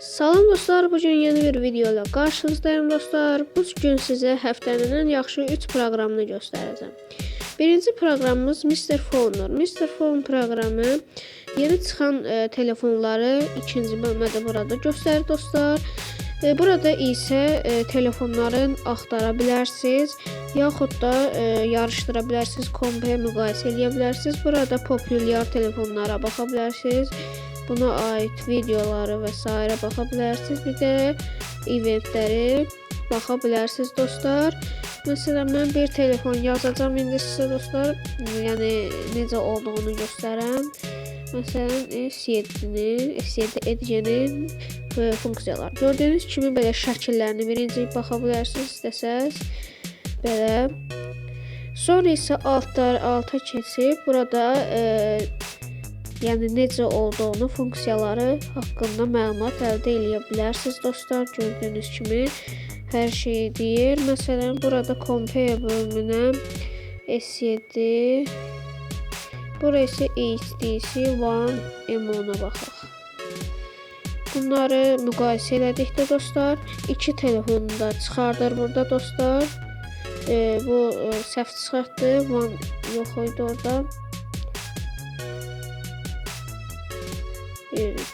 Salam dostlar, bugün yeni bir video ilə qarşınızdayım dostlar. Bu gün sizə həftənin ən yaxşı 3 proqramını göstərəcəm. Birinci proqramımız Mr. Phone'dur. Mr. Phone proqramı yeni çıxan telefonları ikinci bölmədə burada göstərir dostlar. Burada isə telefonların axtara bilərsiniz, yaxud da yarışdıra bilərsiniz, kompara müqayisə edə bilərsiniz. Burada populyar telefonlara baxa bilərsiniz. Buna ait videoları və s. baxa bilərsiniz. Bir də eventləri baxa bilərsiniz dostlar. Məsələn, mən bir telefon yazacağım indi sizə dostlar. Yəni necə olduğunu göstərəm. Məsələn, S7 edgenin funksiyalar. Gördüyünüz kimi belə şəkillərini birinci baxa bilərsiniz istəsəz. Belə. Sonra isə alta keçib burada yəni necə olduğunu, funksiyaları haqqında məlumat əldə edə bilərsiniz dostlar. Gördüyünüz kimi hər şeyi deyir. Məsələn, burada compare bölümünə S7, bura isə HTC One M10'a baxaq. Bunları müqayisə elədikdə dostlar, iki telefonu da çıxardır burada dostlar. Bu səhv çıxartdı, One yox idi orada.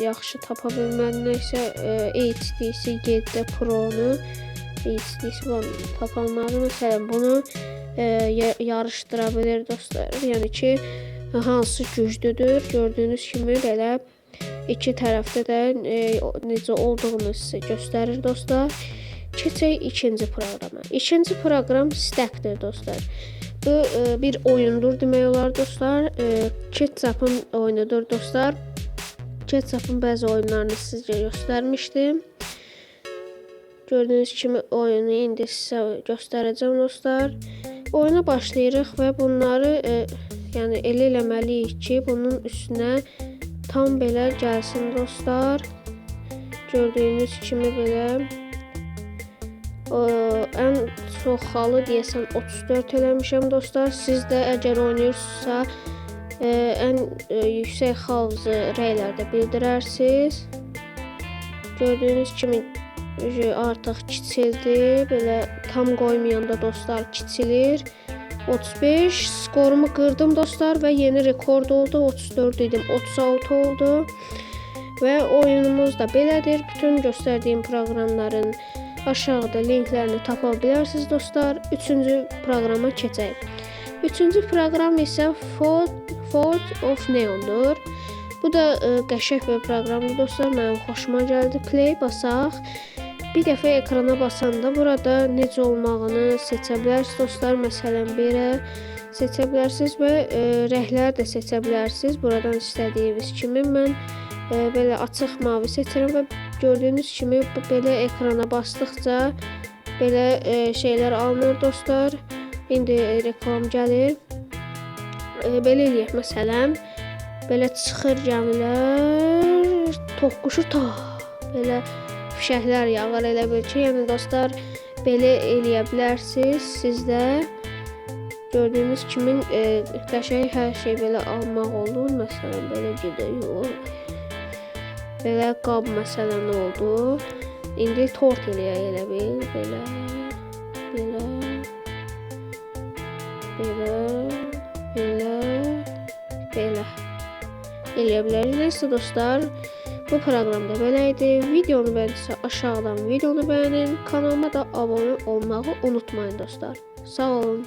Yaxşı tapa bilmədim. Nəysə HTC 7 Pro-nu HTC One tapamadı. Məsələn, bunu yarışdıra bilir dostlar. Yəni ki, hansı güclüdür. Gördüyünüz kimi belə iki tərəfdə də necə olduğunu sizə göstərir dostlar. Keçək ikinci proqrama. İkinci proqram Stack'dir dostlar. Bu bir oyundur demək olar dostlar. Ketchup'ın oyunudur dostlar. Ketchup'ın bəzi oyunlarını sizə göstərmişdim. Gördüyünüz kimi oyunu indi sizə göstərəcəm dostlar. Oyuna başlayırıq və bunları yəni elə eləməliyik ki, bunun üstünə tam belə gəlsin dostlar. Gördüyünüz kimi belə ən çox xalı deyəsən 34 eləmişəm dostlar. Siz də əgər oynayırsınızsa ən yüksək xalımızı rəylərdə bildirərsiniz. Gördüyünüz kimi artıq kiçildi. Belə tam qoymayanda dostlar kiçilir. 35 skorumu qırdım dostlar və yeni rekord oldu. 34 idim, 36 oldu. Və oyunumuz da belədir. Bütün göstərdiyim proqramların aşağıda linklərini tapa bilərsiniz dostlar. Üçüncü proqrama keçək. Üçüncü proqram isə Fort of Neon'dur. Bu da qəşəng bir proqramdır dostlar. Mənim xoşuma gəldi. Play basaq. Bir dəfə ekrana basanda burada necə olmağını seçə bilərsiniz dostlar. Məsələn, belə seçə bilərsiniz və rənglər də seçə bilərsiniz. Buradan istədiyiniz kimi mən belə açıq mavi seçirəm və gördüyünüz kimi belə ekrana basdıqca belə şeylər alınır dostlar. İndi reklam gəlir. Belə eləyək məsələn. Belə çıxır gəmilər, toqquşur ta. Belə fişəklər yağır elə bil ki, yəni dostlar belə eləyə bilərsiniz. Siz də gördüyünüz kimi qəşəng hər şey belə almaq olur. Məsələn, belə gedək. Belə qab məsələn oldu. İndi tort eləyək elə bil. Belə eləyə bilərik. Neysə dostlar, bu proqramda belə idi. Videonu bəyənsə aşağıdan videonu bəyənin. Kanalıma da abunə olmağı unutmayın dostlar. Sağ olun.